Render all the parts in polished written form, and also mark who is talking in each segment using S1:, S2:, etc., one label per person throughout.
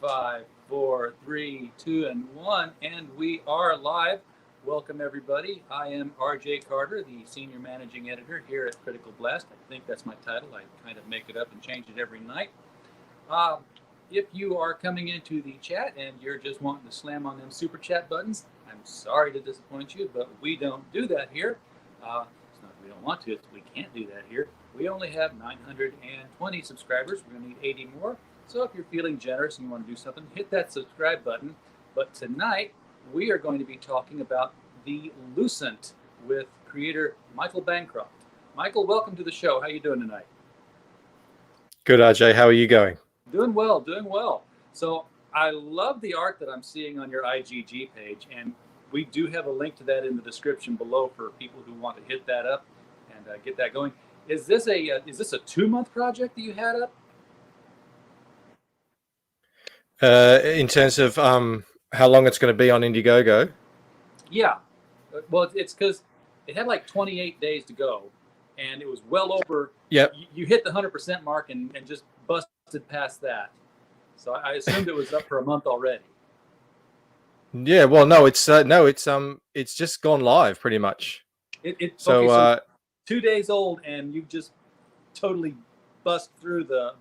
S1: 5, 4, 3, 2, and 1, and we are live. Welcome, everybody. I am RJ Carter, the Senior Managing Editor here at Critical Blast. I think that's my title. I kind of make it up and change it every night. Uh, if you are coming into the chat and you're just wanting to slam on them super chat buttons, I'm sorry to disappoint you, but we don't do that here. It's not that we don't want to, it's we can't do that here. We only have 920 subscribers. We're going to need 80 more. So if you're feeling generous and you want to do something, hit that subscribe button. But tonight, we are going to be talking about the Lucent with creator Michael Bancroft. Michael, welcome to the show. How are you doing tonight?
S2: Good, RJ. How are you going?
S1: Doing well, doing well. So I love the art that I'm seeing on your IGG page, and we do have a link to that in the description below for people who want to hit that up and get that going. Is this a 2-month project that you had up?
S2: In terms of how long it's going to be on Indiegogo?
S1: Yeah. Well, it's because it had like 28 days to go, and it was well over.
S2: Yep.
S1: You hit the 100% mark and just busted past that. So I assumed it was up for a month already.
S2: Yeah. Well, no, it's just gone live pretty much.
S1: So 2 days old, and you just totally bust through the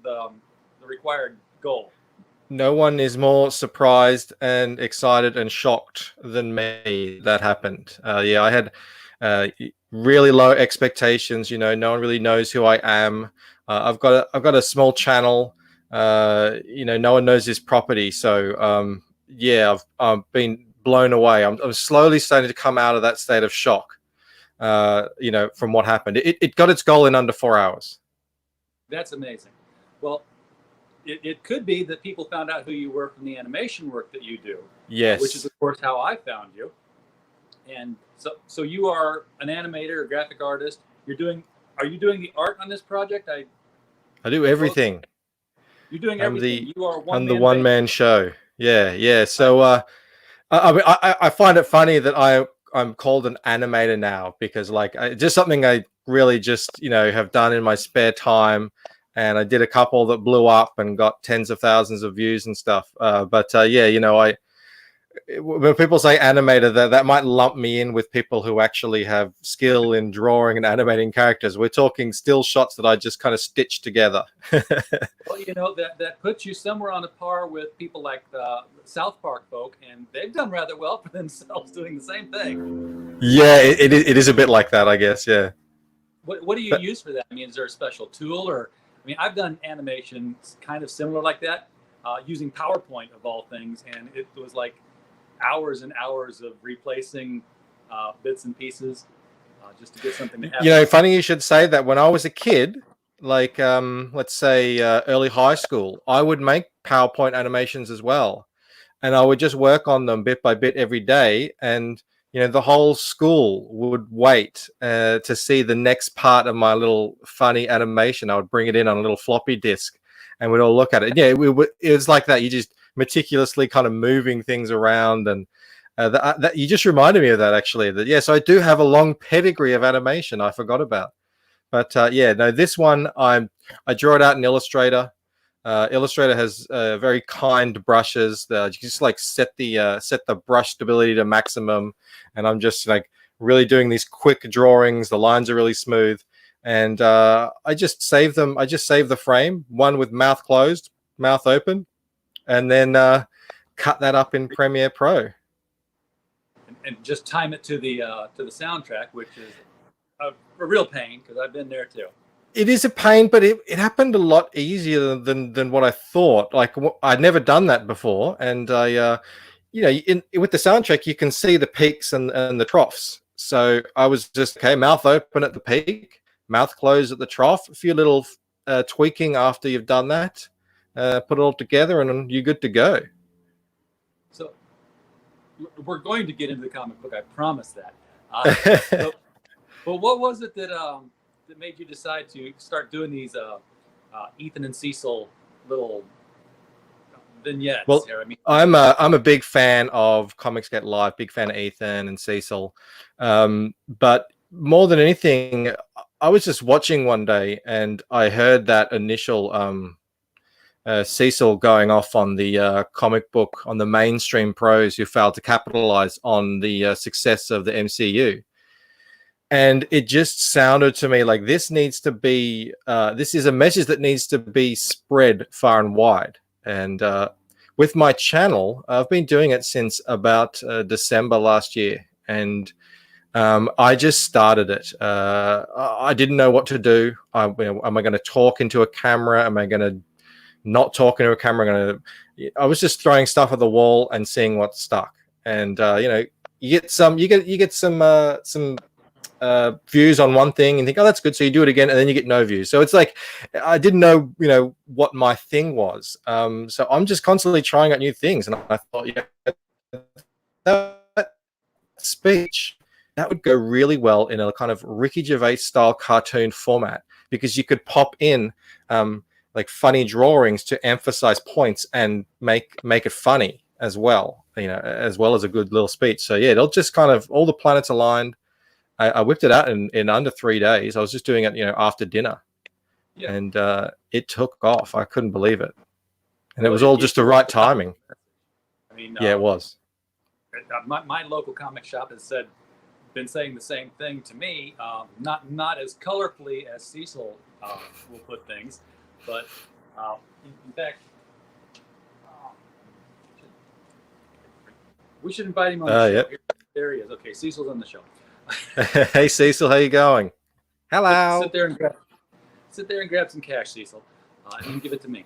S1: required goal.
S2: No one is more surprised and excited and shocked than me that happened. Yeah, I had really low expectations. You know, no one really knows who I am. I've got a small channel. You know, no one knows this property. So yeah, I've been blown away. I'm slowly starting to come out of that state of shock. You know, from what happened. It got its goal in under 4 hours.
S1: That's amazing. Well, it could be that people found out who you were from the animation work that you do.
S2: Yes.
S1: Which is, of course, how I found you. And so you are an animator, a graphic artist. Are you doing the art on this project?
S2: I do everything.
S1: You're doing everything.
S2: I'm the one-man show. Yeah. So I find it funny that I'm called an animator now because just something I really just, you know, have done in my spare time. And I did a couple that blew up and got tens of thousands of views and stuff. Yeah, you know, when people say animator, that might lump me in with people who actually have skill in drawing and animating characters. We're talking still shots that I just kind of stitched together.
S1: Well, you know, that puts you somewhere on a par with people like the South Park folk, and they've done rather well for themselves doing the same thing.
S2: Yeah, it is a bit like that, I guess. Yeah.
S1: What do you use for that? I mean, is there a special tool or? I mean, I've done animations kind of similar like that, using PowerPoint of all things, and it was like hours and hours of replacing bits and pieces just to get something to happen.
S2: You know, funny you should say that. When I was a kid, like let's say early high school, I would make PowerPoint animations as well, and I would just work on them bit by bit every day, and you know, the whole school would wait to see the next part of my little funny animation. I would bring it in on a little floppy disk and we'd all look at it. Yeah, it was like that. You just meticulously kind of moving things around. And that you just reminded me of that, actually. That yes, I do have a long pedigree of animation I forgot about. But yeah, no, this one, I draw it out in Illustrator. Illustrator has very kind brushes. You just like set the brush stability to maximum, and I'm just like really doing these quick drawings. The lines are really smooth, and I just save them. I just save the frame, one with mouth closed, mouth open, and then cut that up in Premiere Pro.
S1: And just time it to the soundtrack, which is a real pain because I've been there too.
S2: It is a pain, but it happened a lot easier than what I thought. Like I'd never done that before, and you know, with the soundtrack, you can see the peaks and the troughs. So I was just okay, mouth open at the peak, mouth closed at the trough. A few little tweaking after you've done that, put it all together, and you're good to go.
S1: So we're going to get into the comic book, I promise that. But what was it that made you decide to start doing these Ethan and Cecil little vignettes?
S2: Well,
S1: here? I mean,
S2: I'm a big fan of Comics Get Live, big fan of Ethan and Cecil. But more than anything, I was just watching one day and I heard that initial Cecil going off on the comic book, on the mainstream pros who failed to capitalize on the success of the MCU. And it just sounded to me like this needs to be, this is a message that needs to be spread far and wide. And with my channel, I've been doing it since about December last year. And I just started it. I didn't know what to do. Am I going to talk into a camera? Am I going to not talk into a camera? I was just throwing stuff at the wall and seeing what stuck. And you get some views on one thing and think, oh, that's good. So you do it again, and then you get no views. So it's like I didn't know, what my thing was. So I'm just constantly trying out new things, and I thought, that speech, that would go really well in a kind of Ricky Gervais style cartoon format, because you could pop in like funny drawings to emphasize points and make it funny as well, as well as a good little speech. So yeah, it'll just kind of, all the planets aligned. I whipped it out in under 3 days. I was just doing it, after dinner, and it took off. I couldn't believe it, and it was all just the right timing.
S1: I mean,
S2: yeah, it was.
S1: My local comic shop has been saying the same thing to me. Not as colorfully as Cecil will put things, but in fact, we should invite him on the show.
S2: Yep.
S1: There he is. Okay, Cecil's on the show.
S2: Hey Cecil, how you going? Hello.
S1: Sit there and grab some cash, Cecil, and then give it to me.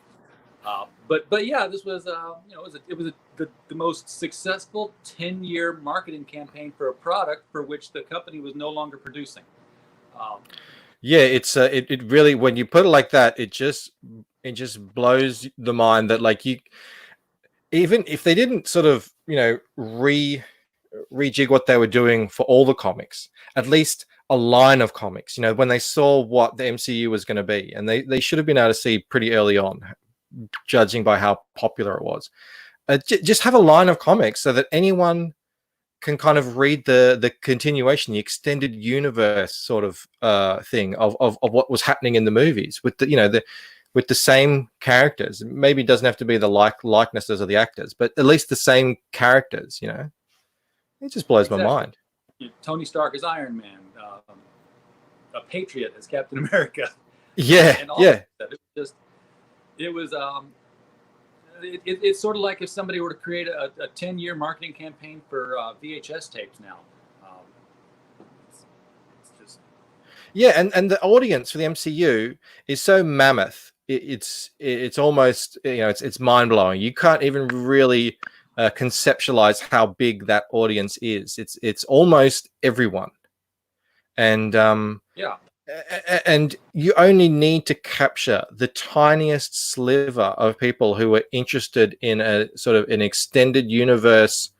S1: But yeah, this was it was the most successful 10-year marketing campaign for a product for which the company was no longer producing.
S2: Yeah, it's it really, when you put it like that, it just blows the mind that, like, even if they didn't sort of rejig what they were doing for all the comics, at least a line of comics, when they saw what the MCU was going to be, and they should have been able to see pretty early on, judging by how popular it was. Just have a line of comics so that anyone can kind of read the continuation, the extended universe sort of thing of what was happening in the movies with with the same characters. Maybe it doesn't have to be the likenesses of the actors, but at least the same characters. It just blows my mind.
S1: Tony Stark as Iron Man, a Patriot as Captain America.
S2: Yeah, yeah.
S1: It's sort of like if somebody were to create a 10-year marketing campaign for VHS tapes now. It's just...
S2: Yeah, and the audience for the MCU is so mammoth. It's almost, it's mind blowing. You can't even really conceptualize how big that audience is. It's almost everyone, and
S1: yeah.
S2: And you only need to capture the tiniest sliver of people who are interested in a sort of an extended universe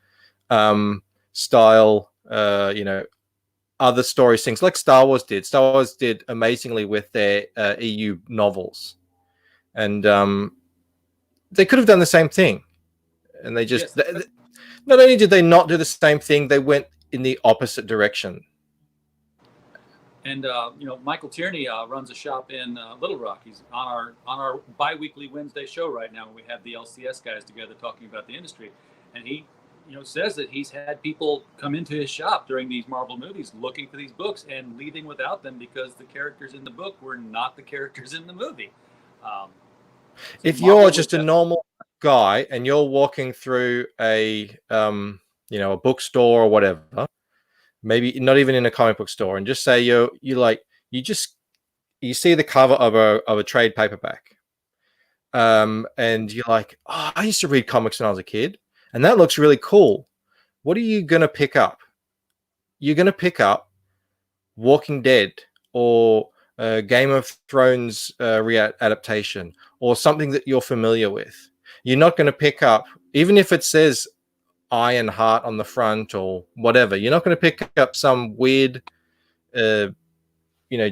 S2: style, other stories, things like Star Wars did. Star Wars did amazingly with their EU novels, and they could have done the same thing. And they just, not only did they not do the same thing, they went in the opposite direction.
S1: And Michael Tierney runs a shop in Little Rock. He's on our bi-weekly Wednesday show right now. We have the LCS guys together talking about the industry, and he says that he's had people come into his shop during these Marvel movies looking for these books and leaving without them because the characters in the book were not the characters in the movie.
S2: If you're just a normal guy and you're walking through a a bookstore or whatever, maybe not even in a comic book store, and just say you see the cover of a trade paperback, and you're like, oh, I used to read comics when I was a kid, and that looks really cool. What are you gonna pick up? You're gonna pick up Walking Dead or Game of Thrones adaptation, or something that you're familiar with. You're not going to pick up, even if it says Iron Heart on the front or whatever, you're not going to pick up some weird,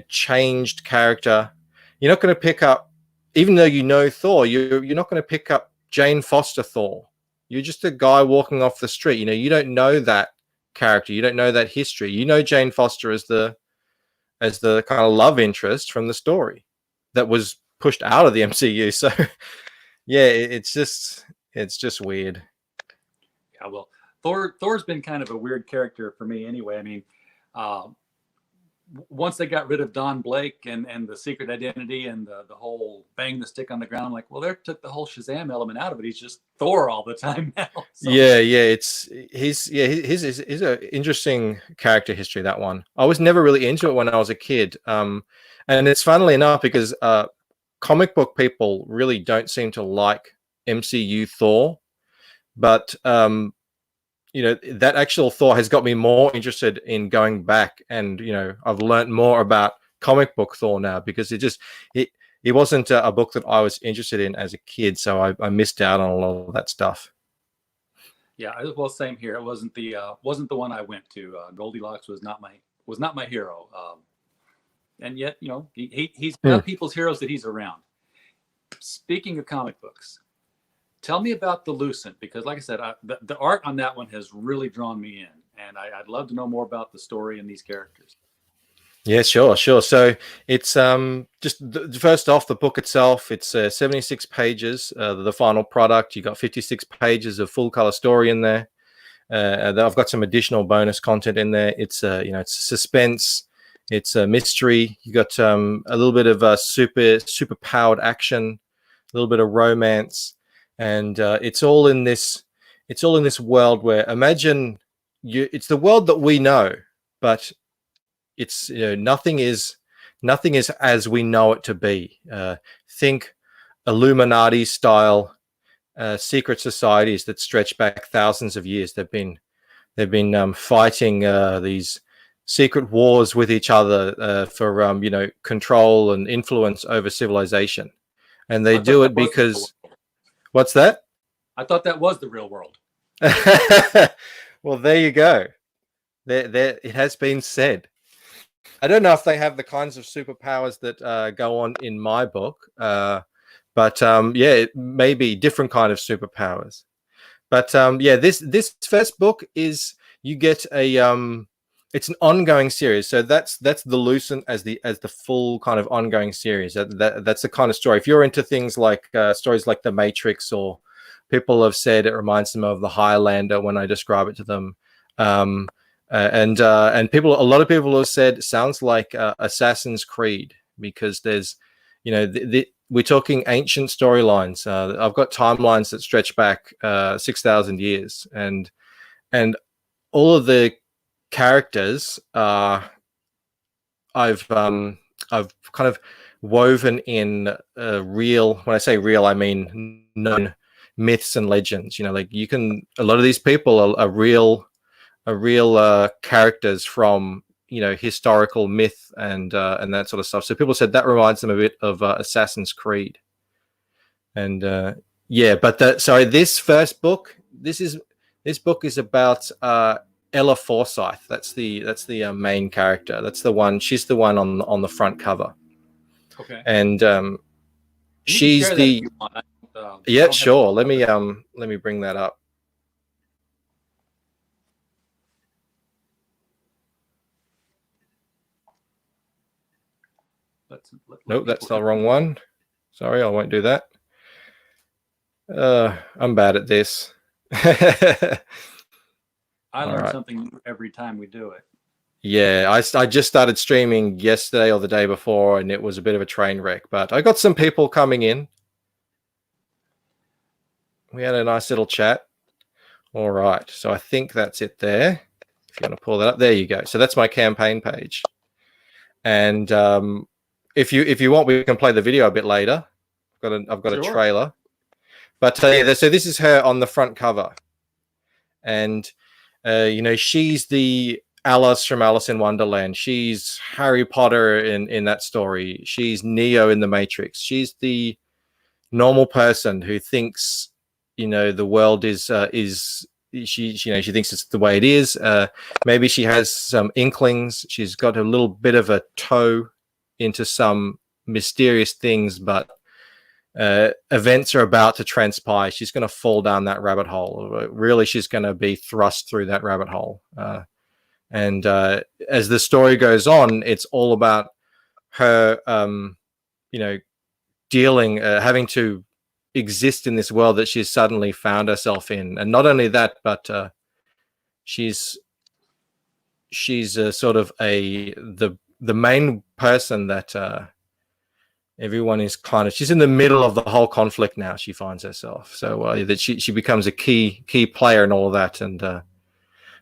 S2: changed character. You're not going to pick up, even though you know Thor, you're not going to pick up Jane Foster Thor. You're just a guy walking off the street. You don't know that character. You don't know that history. You know Jane Foster as the kind of love interest from the story that was pushed out of the MCU. So Yeah, it's just weird.
S1: Yeah, well, Thor's been kind of a weird character for me anyway. I mean, uh, once they got rid of Don Blake and the secret identity and the whole bang the stick on the ground, I'm like, well, they took the whole Shazam element out of it. He's just Thor all the time now. So
S2: Yeah, he's an interesting character history, that one. I was never really into it when I was a kid. And it's funnily enough because comic book people really don't seem to like MCU Thor, but that actual Thor has got me more interested in going back, and I've learned more about comic book Thor now because it wasn't a book that I was interested in as a kid, so I missed out on a lot of that stuff.
S1: yeah, well, same here. It wasn't the one I went to. Goldilocks was not my hero. And yet, he's got people's heroes that he's around. Speaking of comic books, tell me about the Lucent, because like I said, the art on that one has really drawn me in, and I'd love to know more about the story and these characters.
S2: Yeah, sure. So it's first off, the book itself. It's 76 pages. The final product. You got 56 pages of full color story in there. I've got some additional bonus content in there. It's it's suspense. It's a mystery. You got a little bit of super powered action, a little bit of romance, and it's all in this world where it's the world that we know, but it's nothing is as we know it to be. Think Illuminati style secret societies that stretch back thousands of years. They've been fighting these secret wars with each other for control and influence over civilization, and they do it because what's that?
S1: I thought that was the real world.
S2: Well, there you go. There, it has been said. I don't know if they have the kinds of superpowers that go on in my book, but yeah, it may be different kind of superpowers. But yeah, this first book is you get it's an ongoing series. So that's the Lucent as the full kind of ongoing series. That's the kind of story. If you're into things like stories like The Matrix, or people have said it reminds them of the Highlander when I describe it to them. And a lot of people have said it sounds like Assassin's Creed, because there's, we're talking ancient storylines. I've got timelines that stretch back 6,000 years, and all of the characters I've kind of woven in real. When I say real, I mean known myths and legends. A lot of these people are real characters from historical myth and that sort of stuff. So people said that reminds them a bit of Assassin's Creed. And yeah, but this first book, this book is about Ella Forsyth. That's the main character. That's the one. She's the one on the front cover.
S1: Okay.
S2: And she's the. Yeah, sure. Let me bring that up. Nope, that's the wrong one. Sorry, I won't do that. I'm bad at this.
S1: I learn something new every time we do it.
S2: Yeah, I just started streaming yesterday or the day before, and it was a bit of a train wreck. But I got some people coming in. We had a nice little chat. All right, so I think that's it there. If you want to pull that up, there you go. So that's my campaign page. And if you want, we can play the video a bit later. I've got a trailer. But yeah, so this is her on the front cover, and she's the Alice from Alice in Wonderland. She's Harry Potter in that story. She's Neo in The Matrix. She's the normal person who thinks the world is she thinks it's the way it is. Maybe she has some inklings. She's got a little bit of a toe into some mysterious things, but events are about to transpire. She's going to fall down that rabbit hole. Really, she's going to be thrust through that rabbit hole. And as the story goes on, it's all about her, having to exist in this world that she's suddenly found herself in. And not only that, but she's sort of the main person that everyone is kind of, she's in the middle of the whole conflict now. She finds herself, so that she becomes a key player in all of that. And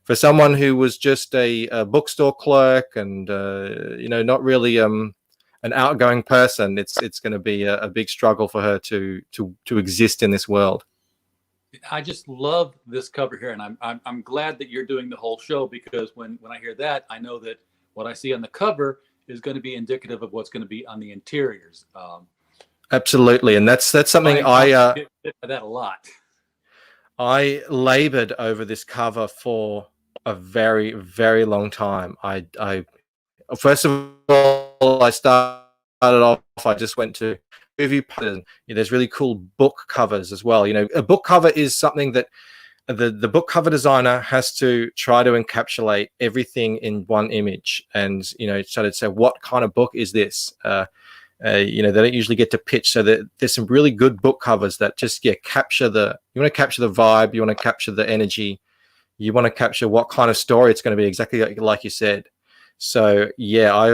S2: for someone who was just a bookstore clerk and not really an outgoing person, it's going to be a big struggle for her to exist in this world.
S1: I just love this cover here, and I'm glad that you're doing the whole show, because when I hear that, I know that what I see on the cover is going to be indicative of what's going to be on the interiors.
S2: Absolutely, and that's something I
S1: get that a lot.
S2: I labored over this cover for a very, very long time. I first of all, I started off, I just went to movie posters. There's really cool book covers as well. A book cover is something that the book cover designer has to try to encapsulate everything in one image, and try to say, what kind of book is this? They don't usually get to pitch, so that there's some really good book covers that just capture you want to capture the vibe, you want to capture the energy, you want to capture what kind of story it's going to be, exactly like you said. So yeah, I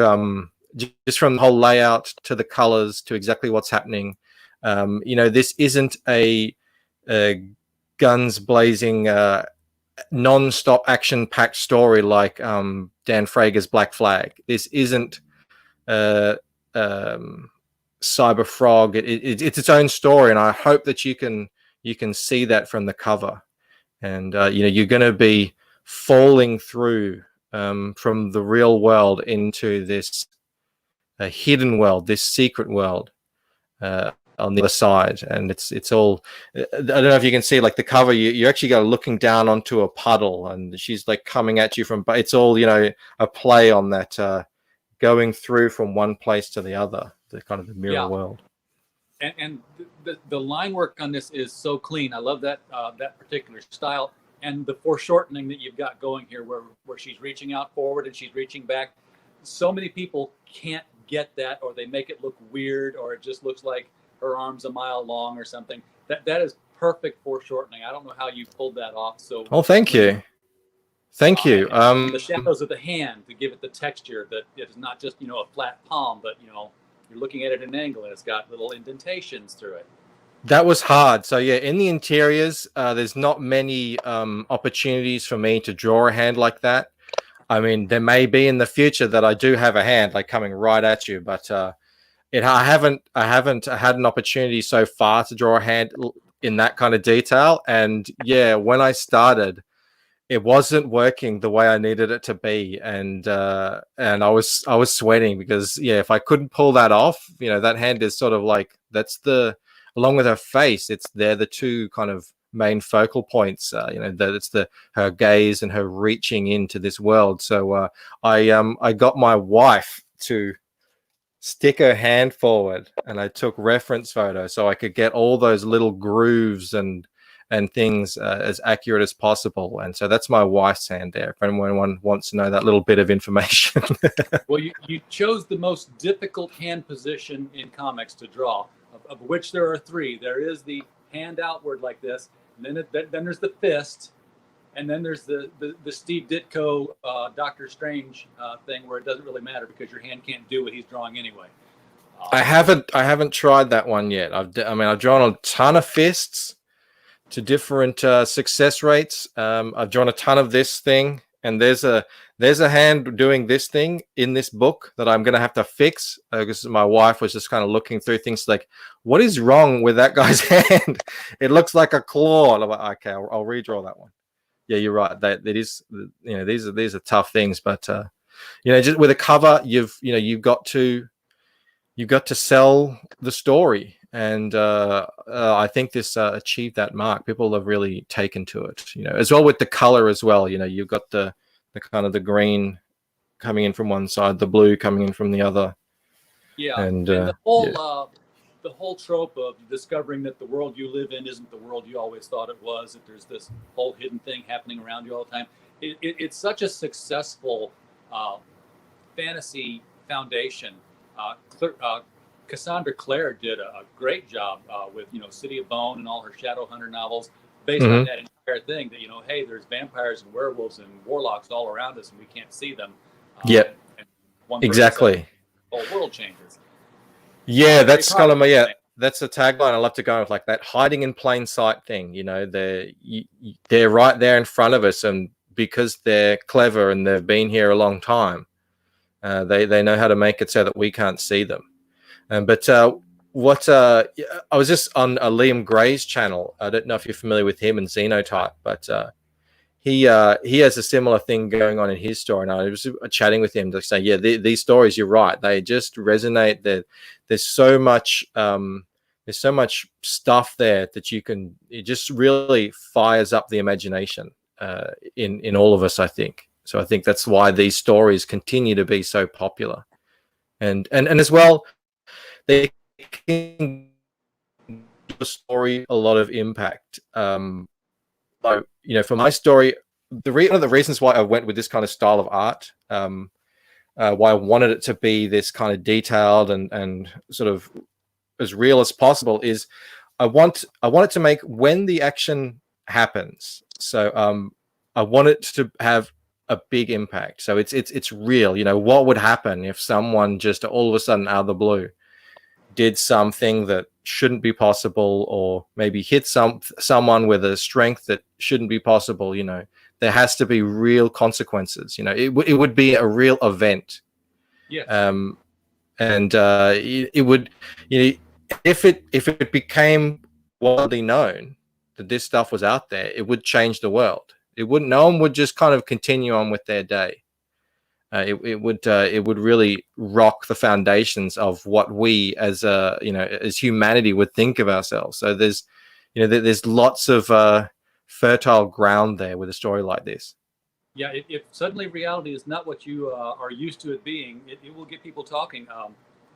S2: just from the whole layout to the colors to exactly what's happening. This isn't a guns blazing non-stop action-packed story like Dan Frager's Black Flag. This isn't Cyber Frog. It's its own story, and I hope that you can see that from the cover. And you're going to be falling through from the real world into this hidden world, this secret world on the other side. And it's all, I don't know if you can see, like the cover, you actually go looking down onto a puddle, and she's like coming at you from, but it's all a play on that going through from one place to the other, the kind of the mirror world.
S1: And the line work on this is so clean. I love that that particular style, and the foreshortening that you've got going here, where she's reaching out forward and she's reaching back. So many people can't get that, or they make it look weird, or it just looks like her arm's a mile long or something. That is perfect foreshortening. I don't know how you pulled that off. So
S2: thank you. Thank you.
S1: And the shadows of the hand to give it the texture that it is not just a flat palm, but you're looking at it at an angle, and it's got little indentations through it.
S2: That was hard. So yeah, in the interiors, there's not many opportunities for me to draw a hand like that. I mean, there may be in the future that I do have a hand like coming right at you, but I haven't had an opportunity so far to draw a hand in that kind of detail. And yeah, when I started, it wasn't working the way I needed it to be, and I was sweating, because yeah, if I couldn't pull that off, that hand is sort of like, that's along with her face, they're the two kind of main focal points. That it's her gaze and her reaching into this world. So I got my wife to stick her hand forward, and I took reference photos so I could get all those little grooves and things as accurate as possible. And so that's my wife's hand there, if anyone wants to know that little bit of information.
S1: Well, you chose the most difficult hand position in comics to draw, of which there are three. There is the hand outward like this, and then there's the fist, and then there's the Steve Ditko Doctor Strange thing, where it doesn't really matter because your hand can't do what he's drawing anyway.
S2: I haven't tried that one yet. I've drawn a ton of fists to different success rates. I've drawn a ton of this thing, and there's a hand doing this thing in this book that I'm gonna have to fix, because my wife was just kind of looking through things like, what is wrong with that guy's hand? It looks like a claw. I'm like, okay, I'll redraw that one. Yeah, you're right. That it is. These are tough things, but just with a cover, you've got to sell the story, and I think this achieved that mark. People have really taken to it, as well with the color as well. You've got the kind of the green coming in from one side, the blue coming in from the other.
S1: Yeah, and the whole trope of discovering that the world you live in isn't the world you always thought it was, that there's this whole hidden thing happening around you all the time. It's such a successful fantasy foundation. Cassandra Clare did a great job with City of Bone and all her Shadowhunter novels, based on
S2: Hmm.
S1: that entire thing. That hey, there's vampires and werewolves and warlocks all around us, and we can't see them.
S2: Yep,
S1: And one person says
S2: exactly.
S1: the whole world changes.
S2: Yeah,
S1: Very
S2: that's kind of my,
S1: popular
S2: yeah.
S1: thing.
S2: That's the tagline I love to go with, like that hiding in plain sight thing. They're right there in front of us, and because they're clever and they've been here a long time, they know how to make it so that we can't see them. But what I was just on Liam Gray's channel. I don't know if you're familiar with him and Xenotype, but he has a similar thing going on in his story. And I was chatting with him to say, yeah, these stories, you're right, they just resonate. That there's so much stuff there that it just really fires up the imagination in all of us, I think. So I think that's why these stories continue to be so popular, and as well, they can give a story a lot of impact. So, for my story, one of the reasons why I went with this kind of style of art, why I wanted it to be this kind of detailed and sort of as real as possible, is I want it to make when the action happens. So I want it to have a big impact. So it's real. What would happen if someone just all of a sudden out of the blue did something that shouldn't be possible, or maybe hit someone with a strength that shouldn't be possible. There has to be real consequences. It would be a real event.
S1: Yes.
S2: And it would, if it became widely known that this stuff was out there, it would change the world. No one would just kind of continue on with their day. It would really rock the foundations of what we as as humanity would think of ourselves. So there's lots of fertile ground there with a story like this.
S1: Yeah, if suddenly reality is not what you are used to it being, it will get people talking. A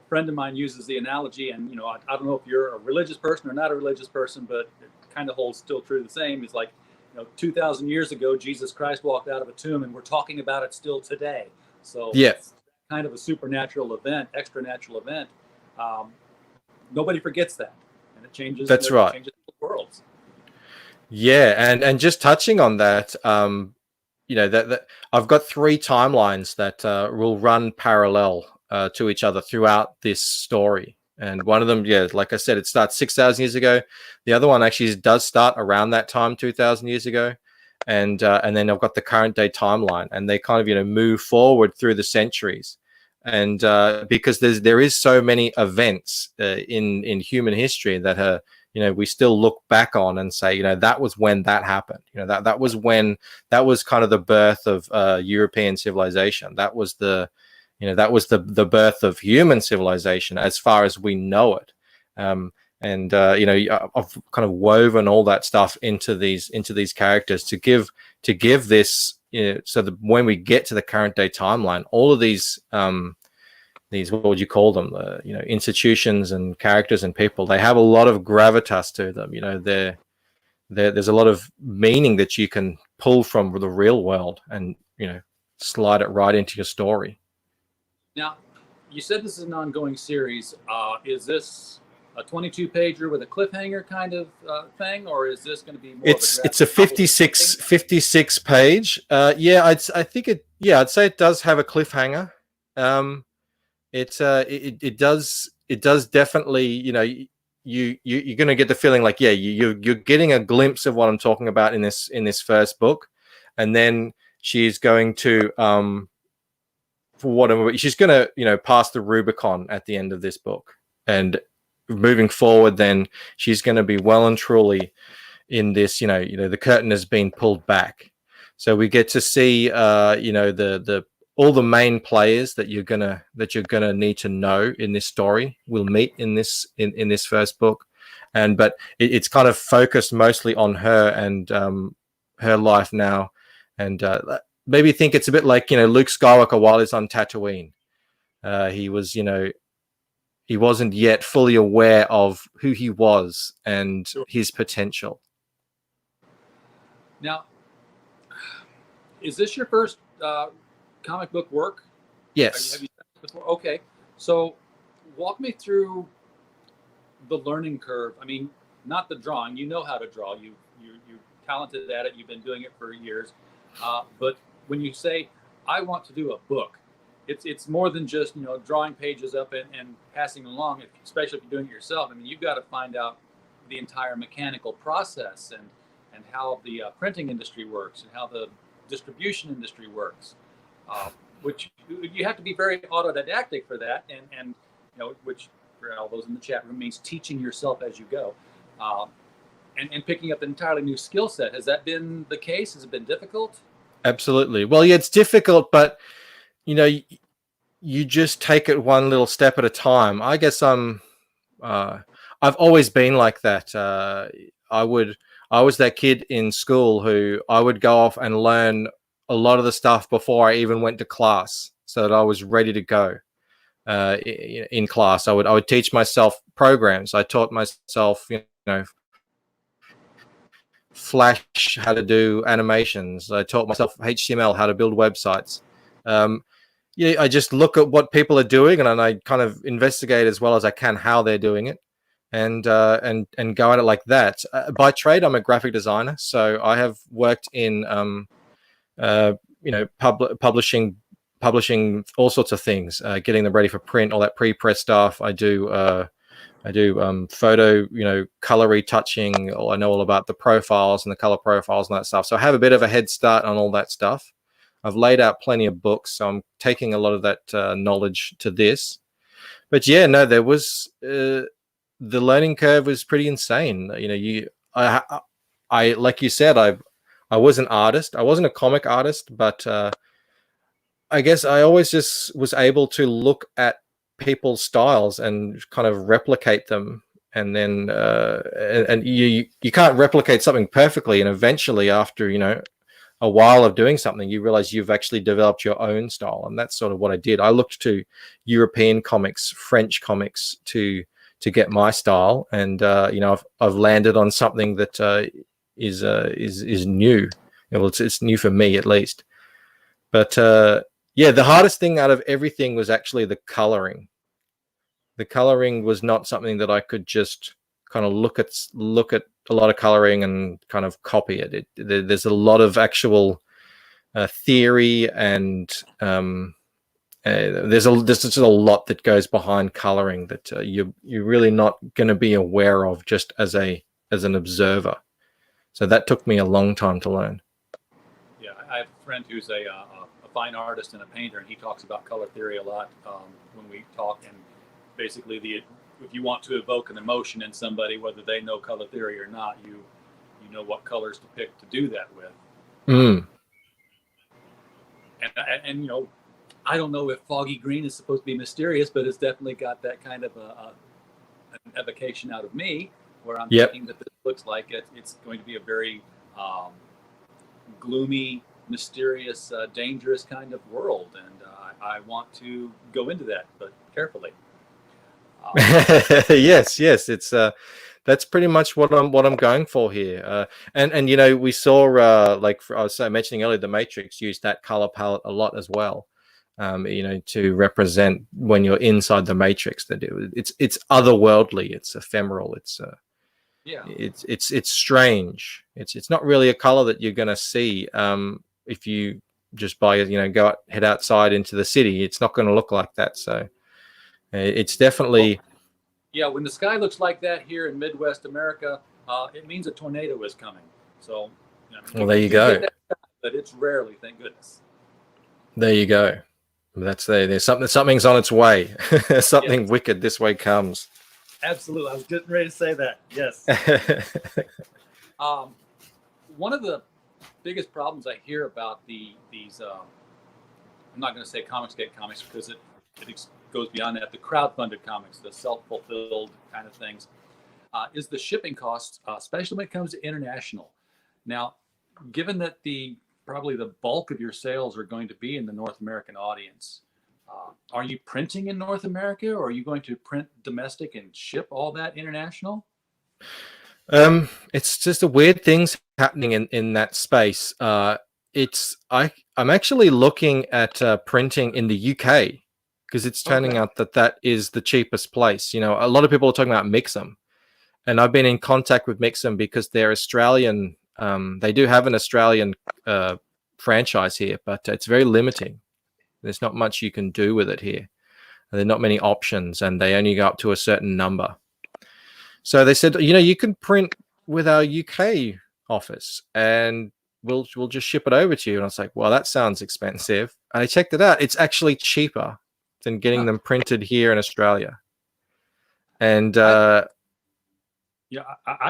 S1: friend of mine uses the analogy, and I don't know if you're a religious person or not a religious person, but it kind of holds still true the same. It's like 2,000 years ago, Jesus Christ walked out of a tomb, and we're talking about it still today. So
S2: Yeah,
S1: it's kind of a supernatural event, extra natural event. Um, Nobody forgets that, and it changes.
S2: that's right.
S1: Changes worlds.
S2: Yeah, and just touching on that, that I've got three timelines that will run parallel to each other throughout this story. And one of them, yeah, like I said, it starts 6,000 years ago. The other one actually does start around that time, 2,000 years ago. And then I've got the current day timeline, and they kind of move forward through the centuries. And because there is so many events in human history that are we still look back on and say, that was when that happened. That was when, that was kind of the birth of European civilization. That was the birth of human civilization as far as we know it. And I've kind of woven all that stuff into these characters to give this, so that when we get to the current day timeline, all of these what would you call them, institutions and characters and people, they have a lot of gravitas to them. There's a lot of meaning that you can pull from the real world and slide it right into your story.
S1: Now, you said this is an ongoing series. Is this a 22-pager with a cliffhanger kind of thing, or is this going to be more
S2: It's a 56 page. I'd say it does have a cliffhanger. It does definitely, you're going to get the feeling like, yeah, you're getting a glimpse of what I'm talking about in this first book, and then she's going to she's going to pass the Rubicon at the end of this book, and moving forward, then she's going to be well and truly in this. The curtain has been pulled back, so we get to see the all the main players that you're gonna need to know in this story will meet in this first book, but it's kind of focused mostly on her and her life now, and maybe think it's a bit like Luke Skywalker while he's on Tatooine. He wasn't yet fully aware of who he was and his potential.
S1: Now, is this your first comic book work?
S2: Yes.
S1: Have you done this before? Okay. So walk me through the learning curve. I mean, not the drawing. You know how to draw. You're talented at it. You've been doing it for years. But when you say, "I want to do a book," it's more than just drawing pages up and passing along. Especially if you're doing it yourself. I mean, you've got to find out the entire mechanical process and how the printing industry works and how the distribution industry works. Which you have to be very autodidactic for that, and which for all those in the chat room means teaching yourself as you go, and picking up an entirely new skill set. Has that been the case? Has it been difficult?
S2: Absolutely. Well, yeah, it's difficult, but you just take it one little step at a time. I guess I've always been like that. I was that kid in school who I would go off and learn a lot of the stuff before I even went to class, so that I was ready to go in class. I would teach myself programs. I taught myself, Flash, how to do animations. I taught myself HTML, how to build websites. I just look at what people are doing, and I kind of investigate as well as I can how they're doing it, and go at it like that. By trade, I'm a graphic designer, so I have worked in publishing all sorts of things, getting them ready for print, all that pre-press stuff. I do photo, color retouching. I know all about the profiles and the color profiles and that stuff. So I have a bit of a head start on all that stuff. I've laid out plenty of books, so I'm taking a lot of that knowledge to this. But yeah, no, there was the learning curve was pretty insane. I like you said, I was an artist. I wasn't a comic artist, but I guess I always just was able to look at people's styles and kind of replicate them. And then and you can't replicate something perfectly. And eventually, after a while of doing something, you realize you've actually developed your own style. And that's sort of what I did. I looked to European comics, French comics to get my style. And I've landed on something that is new. Well, it's new for me at least. But the hardest thing out of everything was actually the coloring. The coloring was not something that I could just kind of look at a lot of coloring and kind of copy it. There's a lot of actual theory, and there's just a lot that goes behind coloring that you're really not going to be aware of just as an observer. So that took me a long time to learn.
S1: Yeah, I have a friend who's a fine artist and a painter, and he talks about color theory a lot when we talk. And basically, if you want to evoke an emotion in somebody, whether they know color theory or not, you know what colors to pick to do that with. And I don't know if foggy green is supposed to be mysterious, but it's definitely got that kind of an evocation out of me, where I'm thinking that this looks like it's going to be a very gloomy, mysterious, dangerous kind of world, and I want to go into that, but carefully.
S2: Yes, it's that's pretty much what I'm going for here. And we saw like I was mentioning earlier, the Matrix used that color palette a lot as well. To represent when you're inside the Matrix, that it's otherworldly, it's ephemeral, it's strange. It's not really a color that you're going to see if you just head outside into the city. It's not going to look like that. So it's definitely
S1: when the sky looks like that here in Midwest America, it means a tornado is coming. So
S2: well, there you go.
S1: But it's rarely, thank goodness.
S2: There you go. That's there's something's on its way. Something wicked this way comes.
S1: Absolutely. I was getting ready to say that. Yes. One of the biggest problems I hear about these I'm not going to say Comicsgate comics because it goes beyond that, the crowdfunded comics, the self-fulfilled kind of things, is the shipping costs, especially when it comes to international. Now, given that probably the bulk of your sales are going to be in the North American audience, are you printing in North America, or are you going to print domestic and ship all that international?
S2: It's just a weird things happening in that space. I'm actually looking at printing in the UK. because it's turning out that is the cheapest place. You know, a lot of people are talking about Mixum, and I've been in contact with Mixum because they're Australian. They do have an Australian franchise here, but it's very limiting. There's not much you can do with it here. There are not many options, and they only go up to a certain number. So they said, you know, you can print with our UK office, and we'll just ship it over to you. And I was like, well, that sounds expensive. And I checked it out. It's actually cheaper than getting them printed here in Australia. And
S1: I've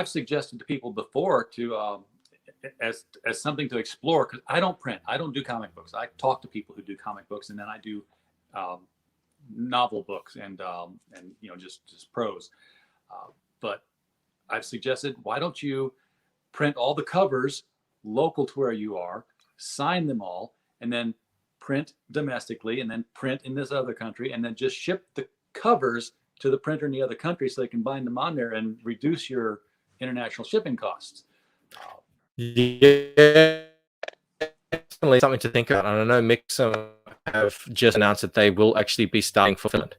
S1: suggested to people before to as something to explore, because I don't print. I don't do comic books. I talk to people who do comic books, and then I do novel books and you know, just prose. But I've suggested, why don't you print all the covers local to where you are, sign them all, and then print domestically, and then print in this other country, and then just ship the covers to the printer in the other country so they can bind them on there and reduce your international shipping costs.
S2: Yeah, definitely something to think about. And I know Mixum have just announced that they will actually be starting fulfillment.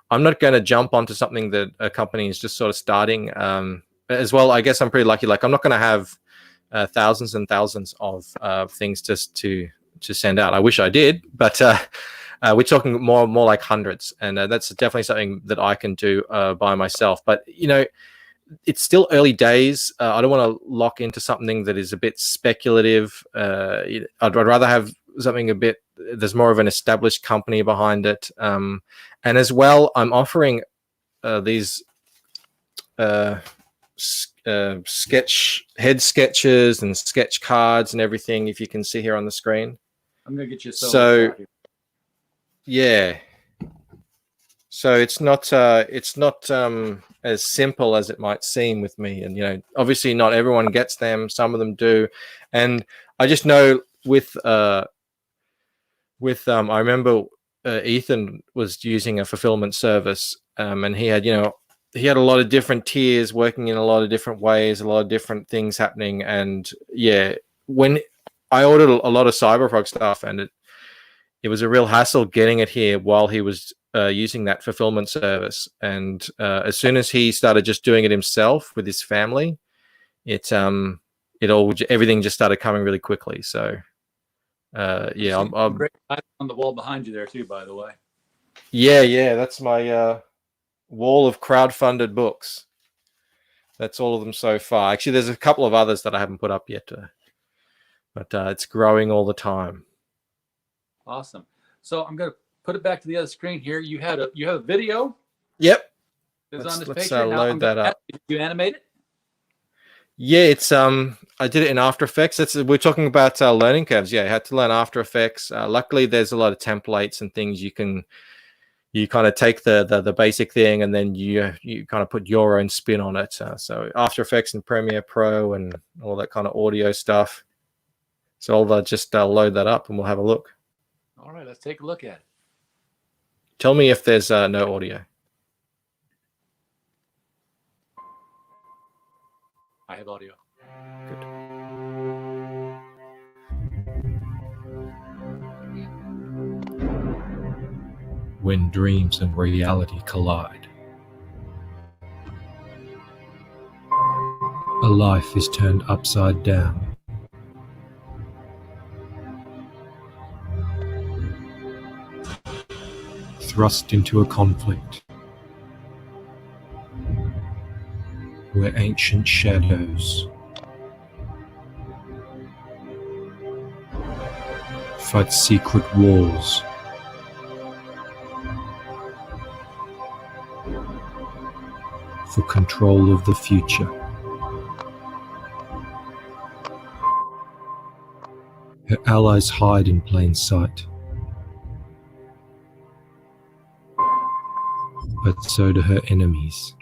S2: I'm not going to jump onto something that a company is just sort of starting as well. I guess I'm pretty lucky. Like, I'm not going to have thousands and thousands of things just to send out. I wish I did, but we're talking more like hundreds, and that's definitely something that I can do by myself. But you know, it's still early days. I don't want to lock into something that is a bit speculative. I'd rather have something a bit, there's more of an established company behind it. And as well, I'm offering these head sketches and sketch cards and everything, if you can see here on the screen.
S1: I'm going to get you
S2: so yeah. So it's not as simple as it might seem with me. And, you know, obviously not everyone gets them. Some of them do. And I just know with I remember Ethan was using a fulfillment service, and he had a lot of different tiers working in a lot of different ways, a lot of different things happening. And yeah, when I ordered a lot of Cyberfrog stuff, and it was a real hassle getting it here while he was using that fulfillment service. And as soon as he started just doing it himself with his family, everything just started coming really quickly. So yeah, I'm
S1: great on the wall behind you there too, by the way.
S2: Yeah, that's my wall of crowdfunded books. That's all of them so far. Actually, there's a couple of others that I haven't put up yet, but it's growing all the time.
S1: Awesome. So I'm going to put it back to the other screen here. You have a video.
S2: Yep.
S1: Let's
S2: load that up.
S1: Did you animate it?
S2: Yeah, it's I did it in After Effects. We're talking about learning curves. Yeah, I had to learn After Effects. Luckily, there's a lot of templates and things you kind of take the basic thing, and then you kind of put your own spin on it. So After Effects and Premiere Pro and all that kind of audio stuff. So I'll just load that up and we'll have a look.
S1: All right, let's take a look at it.
S2: Tell me if there's no audio.
S1: I have audio.
S2: Good.
S3: When dreams and reality collide, a life is turned upside down. Thrust into a conflict where ancient shadows fight secret wars. For control of the future. Her allies hide in plain sight, but so do her enemies.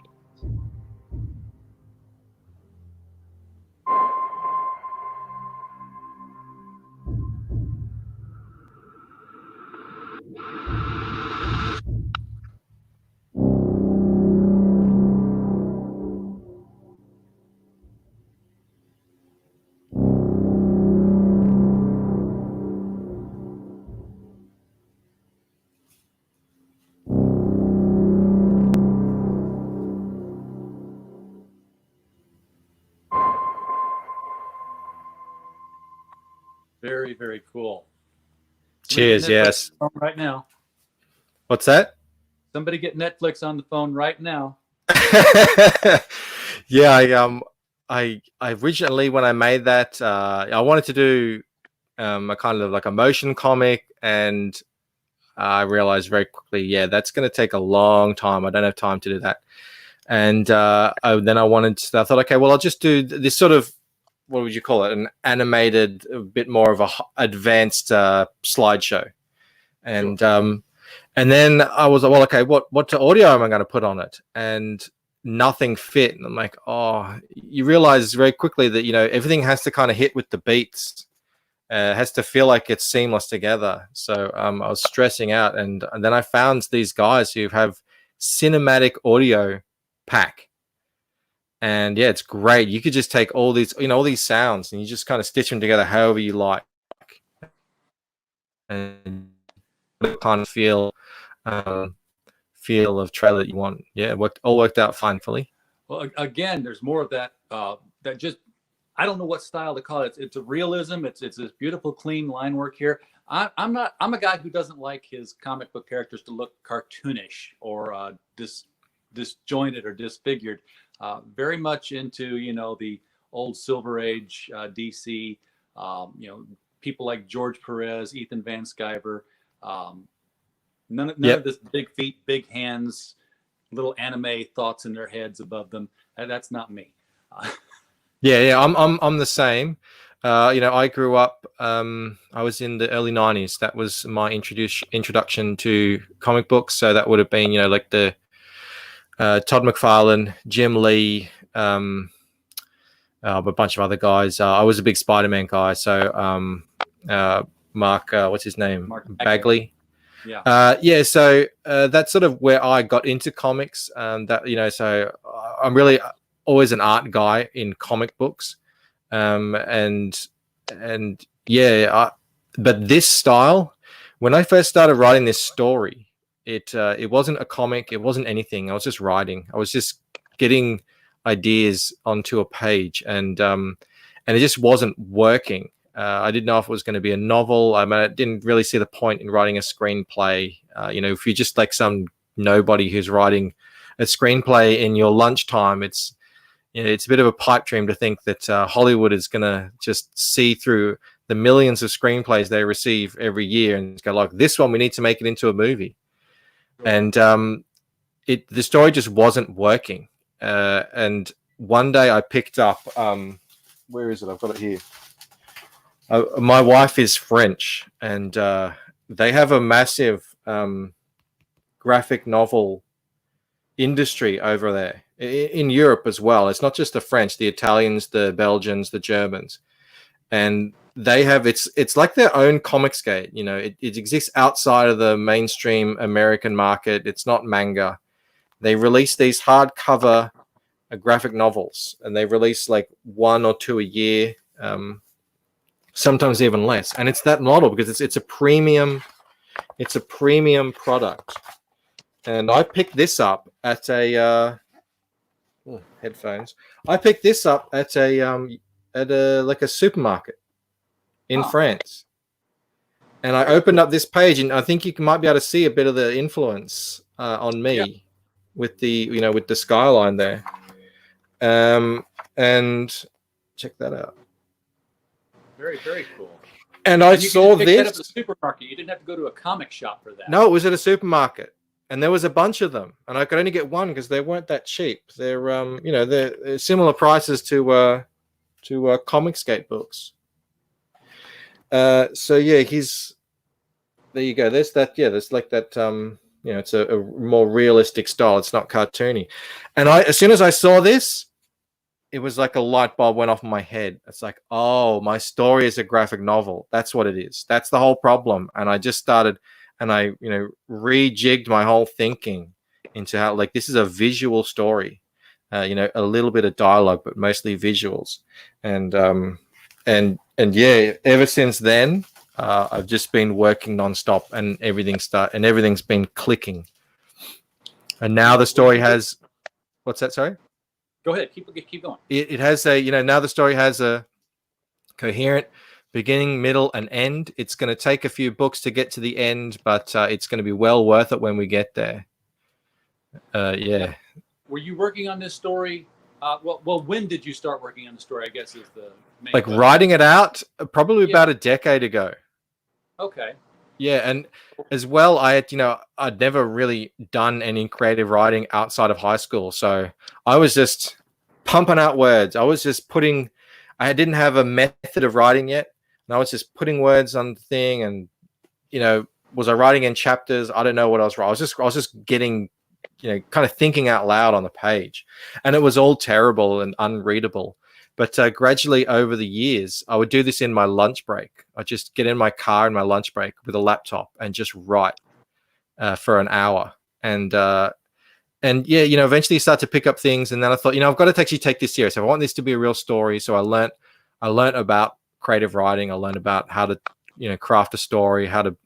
S1: Very, very cool.
S2: Cheers. Yes.
S1: Right now.
S2: What's that?
S1: Somebody get Netflix on the phone right now.
S2: Yeah, I originally, when I made that, I wanted to do a kind of like a motion comic, and I realized very quickly, yeah, that's going to take a long time. I don't have time to do that. And then I thought, okay, well, I'll just do this sort of, what would you call it? An animated, a bit more of a advanced slideshow. And
S1: Sure.
S2: And then I was like, well, okay, what audio am I going to put on it? And nothing fit. And I'm like, oh, you realize very quickly that, everything has to kind of hit with the beats. It has to feel like it's seamless together. So I was stressing out. And then I found these guys who have cinematic audio pack. And yeah, it's great. You could just take all these sounds, and you just kind of stitch them together however you like. And kind of feel of trailer that you want. Yeah, all worked out fine, fully.
S1: Well, again, there's more of that. That just, I don't know what style to call it. It's a realism. It's this beautiful, clean line work here. I'm a guy who doesn't like his comic book characters to look cartoonish or disjointed or disfigured. Very much into the old Silver Age DC. People like George Perez, Ethan Van Sciver. None of this big feet, big hands, little anime thoughts in their heads above them. That's not me.
S2: Yeah, I'm the same. I grew up. I was in the early '90s. That was my introduction to comic books. So that would have been, like the Todd McFarlane, Jim Lee, a bunch of other guys. I was a big Spider-Man guy. So Mark, what's his name?
S1: Mark
S2: Bagley.
S1: Yeah.
S2: So that's sort of where I got into comics. So I'm really always an art guy in comic books. But this style, when I first started writing this story, it wasn't a comic, it wasn't anything. I was just writing. I was just getting ideas onto a page, and it just wasn't working. I didn't know if it was going to be a novel. I didn't really see the point in writing a screenplay. If you're just like some nobody who's writing a screenplay in your lunchtime, it's a bit of a pipe dream to think that Hollywood is going to just see through the millions of screenplays they receive every year and go like, this one, we need to make it into a movie. And the story just wasn't working. And one day I picked up, where is it? I've got it here. My wife is French, and they have a massive graphic novel industry over there in Europe as well. It's not just the French, the Italians, the Belgians, the Germans, and they have it's like their own Comicsgate. It exists outside of the mainstream American market. It's not manga. They release these hardcover graphic novels, and they release like 1 or 2 a year. Sometimes even less, and it's that model because it's a premium product. And I picked this up at a headphones. I picked this up at a supermarket in France, and I opened up this page, and I think you might be able to see a bit of the influence on me with the with the skyline there. And check that out.
S1: Very, very cool.
S2: And I saw this.
S1: That at the supermarket. You didn't have to go to a comic shop for that.
S2: No, it was at a supermarket, and there was a bunch of them, and I could only get one because they weren't that cheap. They're they're similar prices to Comicsgate books. So yeah, there you go. There's that. Yeah, there's like that. It's a more realistic style. It's not cartoony. And as soon as I saw this, it was like a light bulb went off in my head. It's like, oh, my story is a graphic novel. That's what it is. That's the whole problem. And I just started, and I, rejigged my whole thinking into how, like, this is a visual story. A little bit of dialogue, but mostly visuals. And yeah, ever since then, I've just been working nonstop, and everything's been clicking. And now the story has, what's that? Sorry.
S1: Go ahead. Keep going.
S2: It has now the story has a coherent beginning, middle, and end. It's going to take a few books to get to the end, but it's going to be well worth it when we get there. Yeah.
S1: Were you working on this story? Well, when did you start working on the story? I guess is the main
S2: Like
S1: question.
S2: writing it out probably about a decade ago.
S1: Okay.
S2: Yeah, and as well, I'd never really done any creative writing outside of high school, so I was just pumping out words. I didn't have a method of writing yet, and I was just putting words on the thing, and was I writing in chapters? I don't know what I was writing. I was just getting, kind of thinking out loud on the page, and it was all terrible and unreadable. But gradually over the years, I would do this in my lunch break. I'd just get in my car in my lunch break with a laptop and just write for an hour. And eventually you start to pick up things. And then I thought, I've got to actually take this serious. I want this to be a real story. So I learned about creative writing. I learned about how to, craft a story, how to,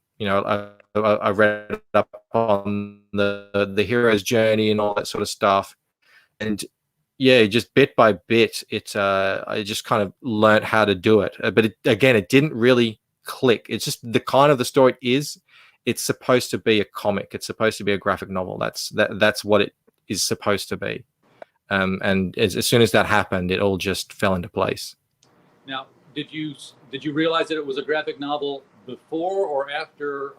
S2: I read up on the hero's journey and all that sort of stuff. And yeah, just bit by bit, I just kind of learned how to do it. But it didn't really click. It's just the kind of the story it's supposed to be a comic. It's supposed to be a graphic novel. That's what it is supposed to be. And as soon as that happened, it all just fell into place.
S1: Now, did you realize that it was a graphic novel before or after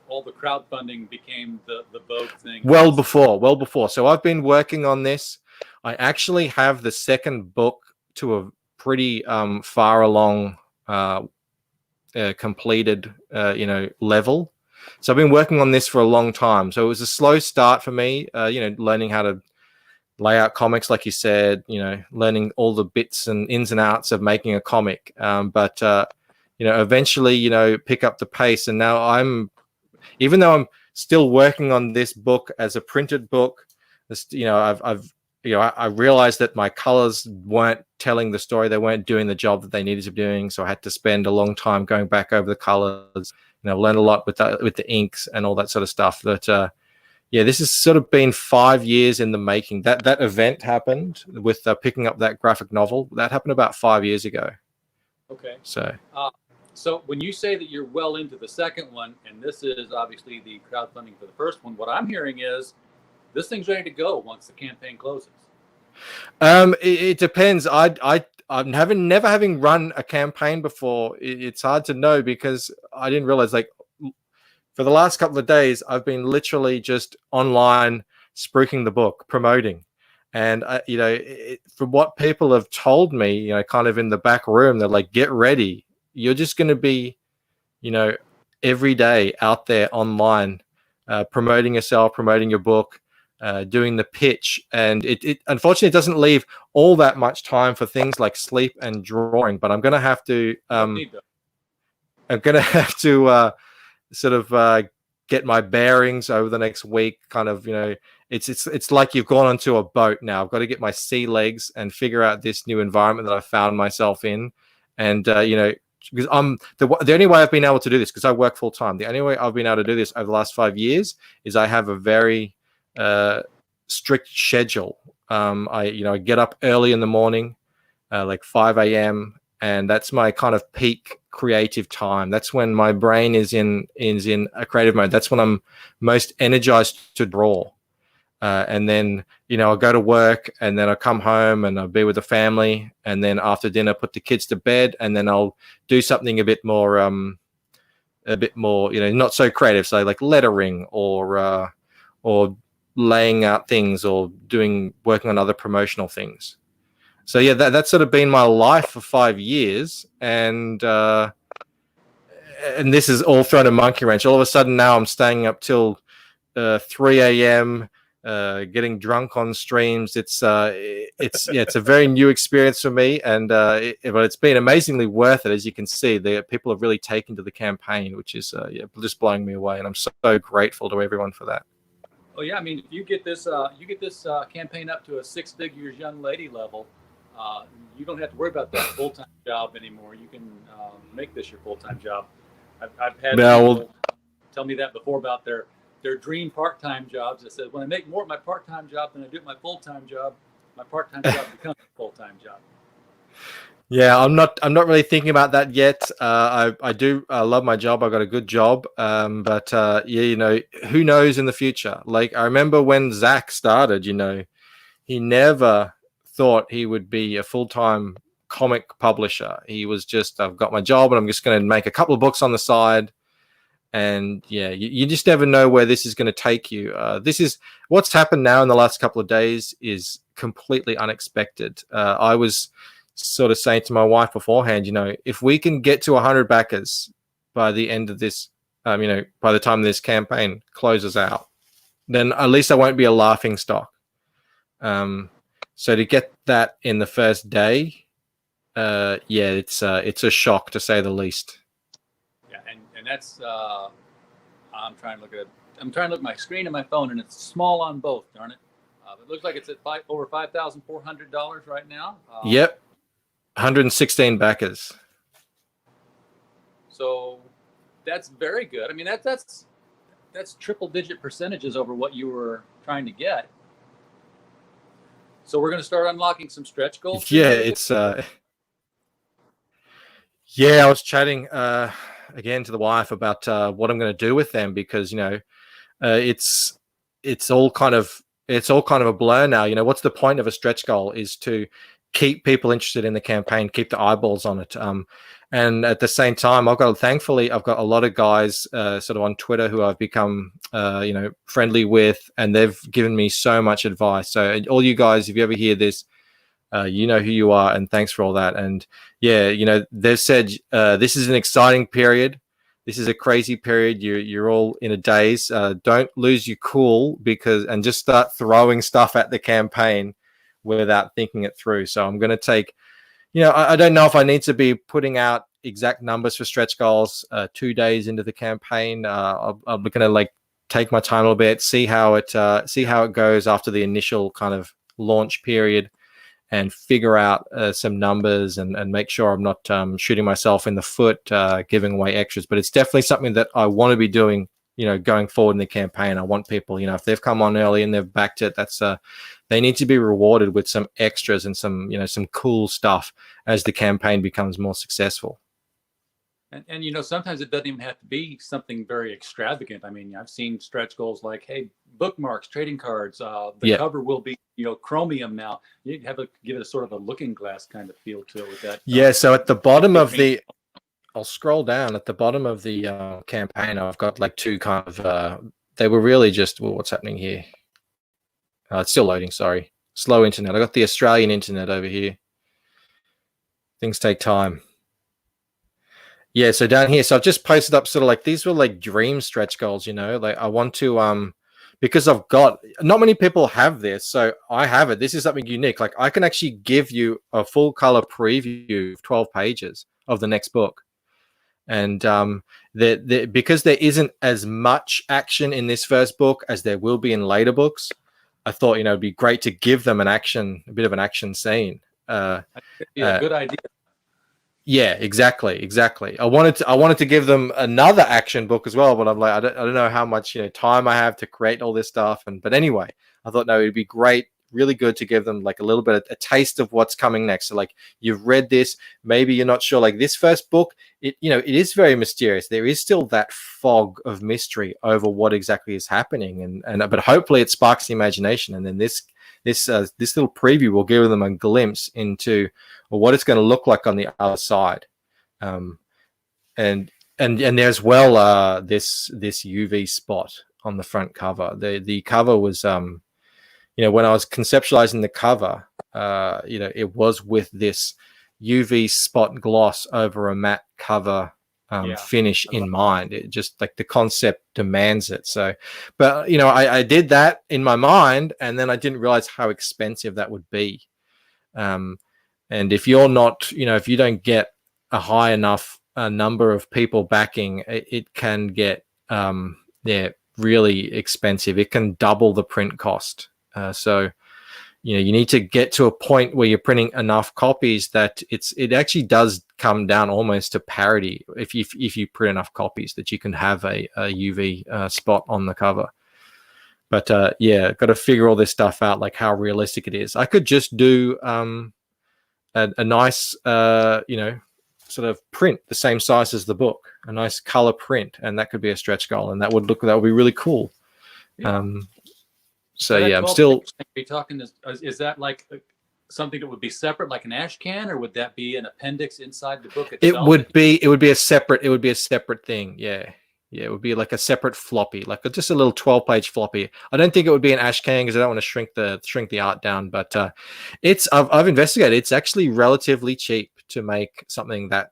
S1: all the crowdfunding became the vogue thing?
S2: Well before. So I've been working on this. I actually have the second book to a pretty far along completed level. So I've been working on this for a long time. So it was a slow start for me, learning how to lay out comics, like you said, learning all the bits and ins and outs of making a comic. But eventually, pick up the pace. And now even though I'm still working on this book as a printed book, I realized that my colors weren't telling the story. They weren't doing the job that they needed to be doing. So I had to spend a long time going back over the colors. Learn a lot with the inks and all that sort of stuff. But this has sort of been 5 years in the making. That event happened with picking up that graphic novel. That happened about 5 years ago.
S1: Okay.
S2: So
S1: when you say that you're well into the second one, and this is obviously the crowdfunding for the first one, what I'm hearing is this thing's ready to go once the campaign closes.
S2: It depends. Never having run a campaign before, it's hard to know because I didn't realize, like, for the last couple of days, I've been literally just online spruiking the book, promoting. And, from what people have told me, kind of in the back room, they're like, get ready. You're just going to be, every day out there online, promoting yourself, promoting your book, doing the pitch. And it unfortunately doesn't leave all that much time for things like sleep and drawing, but I'm going to have to, sort of get my bearings over the next week. Kind of, it's like you've gone onto a boat now. I've got to get my sea legs and figure out this new environment that I found myself in. And, because the only way I've been able to do this, because I work full time, the only way I've been able to do this over the last 5 years is I have a very strict schedule. I get up early in the morning, like 5 a.m. and that's my kind of peak creative time. That's when my brain is in a creative mode. That's when I'm most energized to draw. And then, I'll go to work and then I'll come home and I'll be with the family. And then after dinner, put the kids to bed, and then I'll do something a bit more, not so creative. So like lettering or laying out things or working on other promotional things. So yeah, that's sort of been my life for 5 years. And this is all thrown a monkey wrench. All of a sudden now I'm staying up till 3 a.m., getting drunk on streams. It's a very new experience for me, but it's been amazingly worth it. As you can see, the people have really taken to the campaign, which is just blowing me away, and I'm so grateful to everyone for that.
S1: Oh yeah, I mean, if you get this campaign up to a 6 figures young lady level, you don't have to worry about that full-time job anymore. You can make this your full-time job. I've had people tell me that before about their dream part-time jobs. I said, when I make more at my part-time job than I do at my full-time job, my part-time job becomes a full-time job.
S2: Yeah, I'm not really thinking about that yet. I do love my job. I got a good job. But yeah, who knows in the future? Like I remember when Zach started, he never thought he would be a full-time comic publisher. He was just, I've got my job and I'm just going to make a couple of books on the side. And yeah, you just never know where this is going to take you. This is what's happened now in the last couple of days is completely unexpected. I was sort of saying to my wife beforehand, if we can get to 100 backers by the end of this, by the time this campaign closes out, then at least I won't be a laughing stock. So to get that in the first day, yeah, it's a shock to say the least.
S1: Yeah, and that's I'm trying to look at my screen and my phone, and it's small on both. Darn it! It looks like it's at over $5,400 right now.
S2: Yep, 116 backers.
S1: So that's very good. I mean, that's triple-digit percentages over what you were trying to get. So we're going to start unlocking some stretch goals.
S2: Yeah, it's yeah. I was chatting again to the wife about what I'm going to do with them because it's all kind of a blur now. What's the point of a stretch goal is to keep people interested in the campaign, keep the eyeballs on it. And at the same time, thankfully I've got a lot of guys sort of on Twitter who I've become friendly with, and they've given me so much advice. So all you guys, if you ever hear this, you know who you are, and thanks for all that. And yeah, they've said this is an exciting period. This is a crazy period. You're all in a daze. Don't lose your cool and just start throwing stuff at the campaign without thinking it through. So I'm going to take, I don't know if I need to be putting out exact numbers for stretch goals 2 days into the campaign. I'm going to take my time a little bit, see how it goes after the initial kind of launch period, and figure out some numbers and make sure I'm not shooting myself in the foot, giving away extras. But it's definitely something that I want to be doing, going forward in the campaign. I want people, if they've come on early and they've backed it, that's they need to be rewarded with some extras and some cool stuff as the campaign becomes more successful.
S1: And sometimes it doesn't even have to be something very extravagant. I mean, I've seen stretch goals like, hey, bookmarks, trading cards. The cover will be chromium now. You give it a sort of a looking glass kind of feel to it with that.
S2: Yeah. So at the bottom of I'll scroll down at the bottom of the campaign. I've got two kind of. They were really just what's happening here. It's still loading. Sorry, slow internet. I got the Australian internet over here. Things take time. Yeah, so down here, so I've just posted up sort of these were dream stretch goals, I want to because I've got not many people have this, so I have it. This is something unique. I can actually give you a full color preview of 12 pages of the next book. And because there isn't as much action in this first book as there will be in later books, I thought it'd be great to give them a bit of an action scene.
S1: That'd be a good idea.
S2: Yeah, exactly. I wanted to give them another action book as well, but I'm I don't know how much time I have to create all this stuff. But anyway, I thought no, it'd be great, really good to give them a little bit of a taste of what's coming next. So you've read this, maybe you're not sure. This first book, it is very mysterious. There is still that fog of mystery over what exactly is happening, but hopefully it sparks the imagination. And then this little preview will give them a glimpse into what it's going to look like on the other side. And there's this UV spot on the front cover. The cover was when I was conceptualizing the cover, it was with this UV spot gloss over a matte cover finish in mind. It just the concept demands it. So, but I did that in my mind, and then I didn't realize how expensive that would be. And if you're not, if you don't get a high enough number of people backing, it can get really expensive. It can double the print cost. So you need to get to a point where you're printing enough copies that it actually does come down almost to parity if you print enough copies that you can have a UV spot on the cover. But got to figure all this stuff out, how realistic it is. I could just do a nice, sort of print the same size as the book, a nice color print, and that could be a stretch goal, and that would be really cool.
S1: Yeah.
S2: So
S1: Now that
S2: yeah, I'm
S1: 12
S2: still.
S1: page thing, are you talking, is that like something that would be separate, like an ash can, or would that be an appendix inside the book
S2: It
S1: itself?
S2: would be a separate thing. Yeah. Yeah, it would be like a separate floppy, like just a little 12-page floppy. I don't think it would be an ash can because I don't want to shrink the art down. But I've investigated. It's actually relatively cheap to make something that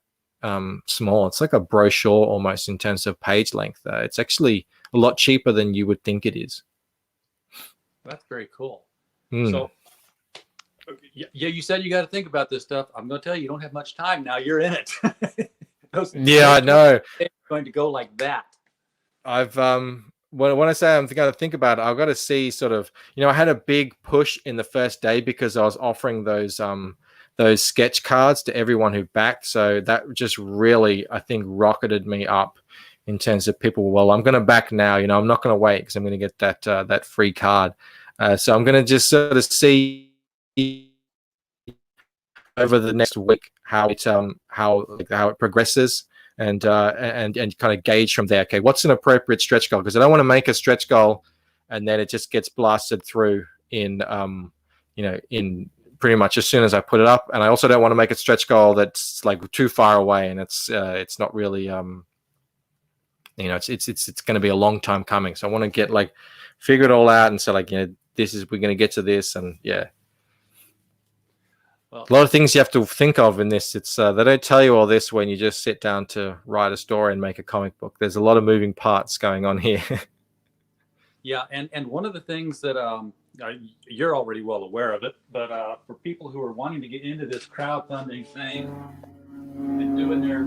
S2: small. It's like a brochure almost in terms of page length. It's actually a lot cheaper than you would think it is.
S1: That's very cool.
S2: Mm.
S1: So, yeah, you said you got to think about this stuff. I'm going to tell you, you don't have much time now. You're in it.
S2: I know.
S1: It's going to go like that.
S2: I've when I say I'm going to think about it, I've got to see sort of, I had a big push in the first day because I was offering those sketch cards to everyone who backed. So that just really, I think, rocketed me up in terms of people. Well, I'm going to back now. I'm not going to wait because I'm going to get that free card. So I'm going to just sort of see over the next week how it progresses, and kind of gauge from there. Okay, what's an appropriate stretch goal? Because I don't want to make a stretch goal and then it just gets blasted through in in pretty much as soon as I put it up. And I also don't want to make a stretch goal that's like too far away and it's not really it's going to be a long time coming. So I want to get figure it all out and say we're going to get to this, and yeah. Well, a lot of things you have to think of in this. It's they don't tell you all this when you just sit down to write a story and make a comic book. There's a lot of moving parts going on here.
S1: Yeah, and one of the things that you're already well aware of it, but for people who are wanting to get into this crowdfunding thing and doing their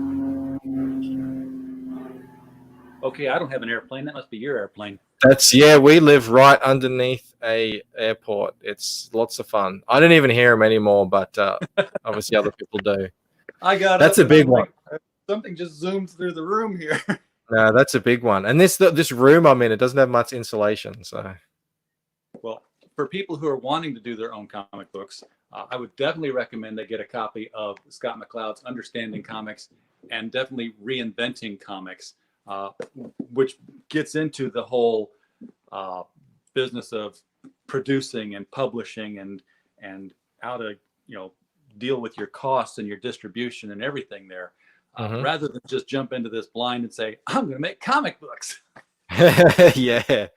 S1: okay, I don't have an airplane. That must be your airplane.
S2: We live right underneath a airport. It's lots of fun. I don't even hear them anymore, but obviously other people do.
S1: I got
S2: that's a big one.
S1: Something just zoomed through the room here.
S2: No, that's a big one. And this room I'm in, it doesn't have much insulation. So,
S1: well, for people who are wanting to do their own comic books, I would definitely recommend they get a copy of Scott McCloud's Understanding Comics and definitely Reinventing Comics. Which gets into the whole business of producing and publishing and how to deal with your costs and your distribution and everything there, rather than just jump into this blind and say I'm going to make comic books.
S2: Yeah,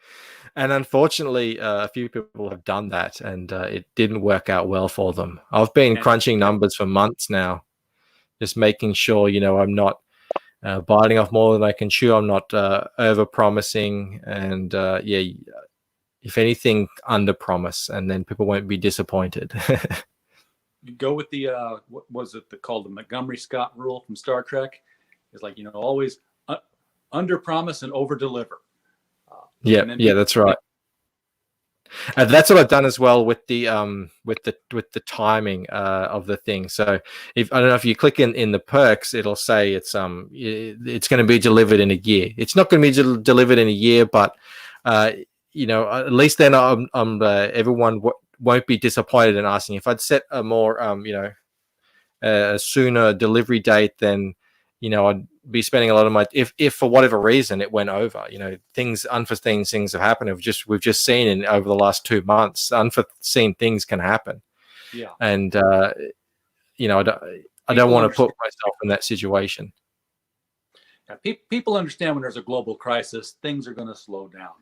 S2: and unfortunately a few people have done that and it didn't work out well for them. I've been crunching numbers for months now, just making sure I'm not biting off more than I can chew. I'm not over promising, and if anything, under promise, and then people won't be disappointed.
S1: You go with the what was it called, the Montgomery Scott rule from Star Trek? It's always under promise and over deliver.
S2: That's right. That's what I've done as well with the timing of the thing. So if I don't know if you click in the perks, it'll say it's going to be delivered in a year. It's not going to be delivered in a year, but at least then everyone won't be disappointed in asking. If I'd set a more a sooner delivery date, then I'd be spending a lot of my if for whatever reason it went over. Unforeseen things have happened. We've just seen over the last 2 months, unforeseen things can happen.
S1: Yeah,
S2: and I don't want to put myself in that situation.
S1: Yeah, people understand when there's a global crisis, things are going to slow down.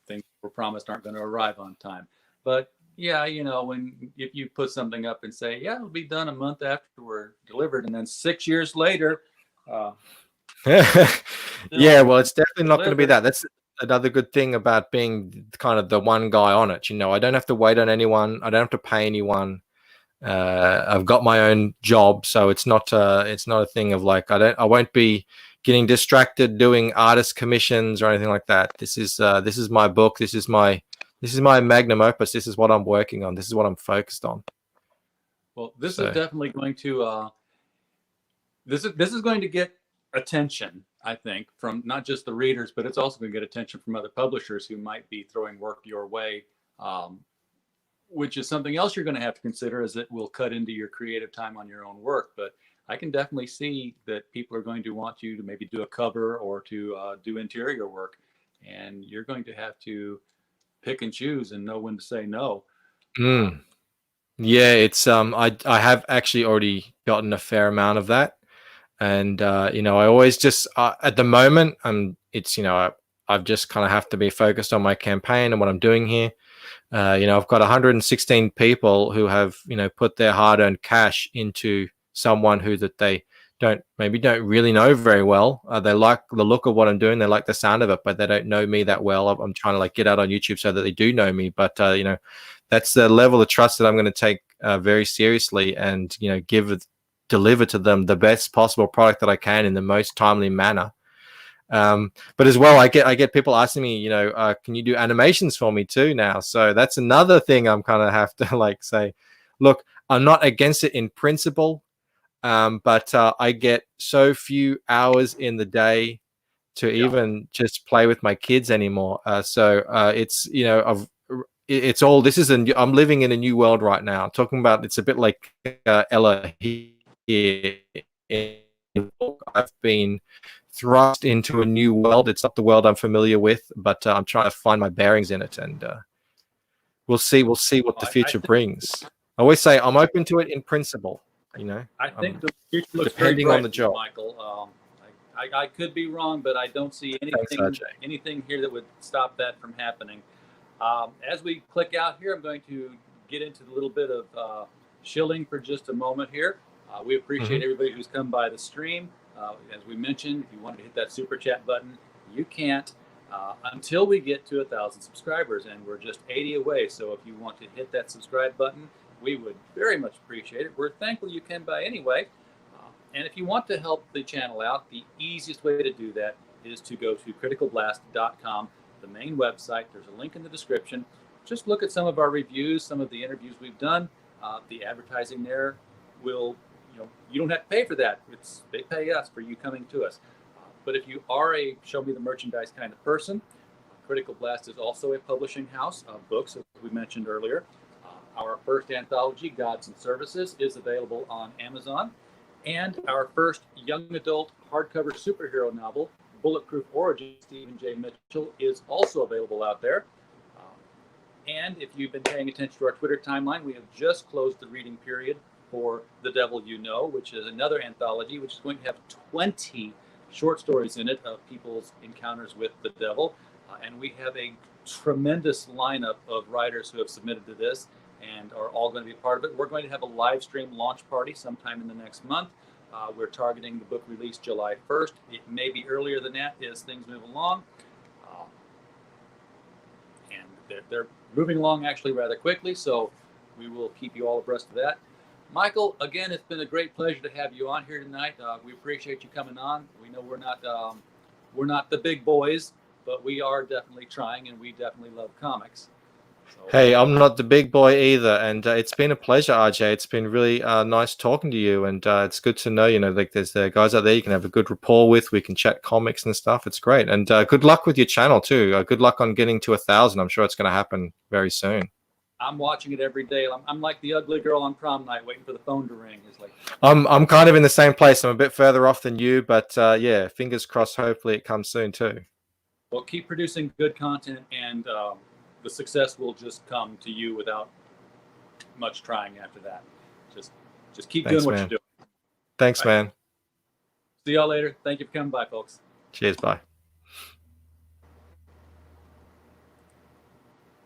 S1: Things were promised aren't going to arrive on time. But if you put something up and say, it'll be done a month after we're delivered, and then 6 years later,
S2: well, it's definitely not going to be that. That's another good thing about being kind of the one guy on it. I don't have to wait on anyone. I don't have to pay anyone. I've got my own job, so it's not a thing of I won't be getting distracted doing artist commissions or anything like that. This is my book. This is my magnum opus. This is what I'm working on. This is what I'm focused on.
S1: Well, this is definitely going to this is going to get attention, I think, from not just the readers, but it's also going to get attention from other publishers who might be throwing work your way. which is something else you're going to have to consider, as it will cut into your creative time on your own work. But I can definitely see that people are going to want you to maybe do a cover or to do interior work, and you're going to have to pick and choose and know when to say no.
S2: Mm. Yeah, it's I have actually already gotten a fair amount of that. And I always just at the moment it's I've just kind of have to be focused on my campaign and what I'm doing here. I've got 116 people who have put their hard-earned cash into someone who that they don't really know very well. They like the look of what I'm doing, they like the sound of it, but they don't know me that well. I'm trying to like get out on YouTube so that they do know me, but that's the level of trust that I'm going to take very seriously, and deliver to them the best possible product that I can in the most timely manner. But as well, I get people asking me, can you do animations for me too now? So that's another thing I'm kind of have to like say, look, I'm not against it in principle, but I get so few hours in the day to even just play with my kids anymore. So it's it's all this is I'm living in a new world right now. I'm talking about it's a bit like Ella here. I've been thrust into a new world. It's not the world I'm familiar with, but I'm trying to find my bearings in it, and we'll see what the future brings. I always say I'm open to it in principle.
S1: I think the future looks
S2: depending
S1: very bright
S2: on the job,
S1: Michael. I could be wrong, but I don't see anything here that would stop that from happening. As we click out here, I'm going to get into a little bit of shilling for just a moment here. We appreciate everybody who's come by the stream. As we mentioned, if you wanted to hit that super chat button, you can't until we get to 1,000 subscribers, and we're just 80 away. So if you want to hit that subscribe button, we would very much appreciate it. We're thankful you came by anyway. And if you want to help the channel out, the easiest way to do that is to go to criticalblast.com, the main website. There's a link in the description. Just look at some of our reviews, some of the interviews we've done. The advertising there will, you don't have to pay for that. They pay us for you coming to us. But if you are a show me the merchandise kind of person, Critical Blast is also a publishing house of books, as we mentioned earlier. Our first anthology, Gods and Services, is available on Amazon. And our first young adult hardcover superhero novel, Bulletproof Origin, Stephen J. Mitchell, is also available out there. And if you've been paying attention to our Twitter timeline, we have just closed the reading period for The Devil You Know, which is another anthology, which is going to have 20 short stories in it of people's encounters with the devil. And we have a tremendous lineup of writers who have submitted to this and are all going to be a part of it. We're going to have a live stream launch party sometime in the next month. We're targeting the book release July 1st. It may be earlier than that as things move along. And they're moving along actually rather quickly, so we will keep you all abreast of that. Michael, again, it's been a great pleasure to have you on here tonight. We appreciate you coming on. We know we're not the big boys, but we are definitely trying, and we definitely love comics. So,
S2: hey, I'm not the big boy either, and it's been a pleasure, RJ. It's been really nice talking to you, and it's good to know, like there's the guys out there you can have a good rapport with. We can chat comics and stuff. It's great, and good luck with your channel too. Good luck on getting to 1,000. I'm sure it's going to happen very soon.
S1: I'm watching it every day. I'm like the ugly girl on prom night, waiting for the phone to ring. It's like
S2: I'm kind of in the same place. I'm a bit further off than you, but yeah, fingers crossed. Hopefully, it comes soon too.
S1: Well, keep producing good content, and the success will just come to you without much trying after that. Just keep doing what you're doing.
S2: Thanks, man.
S1: See y'all later. Thank you for coming by, folks.
S2: Cheers. Bye.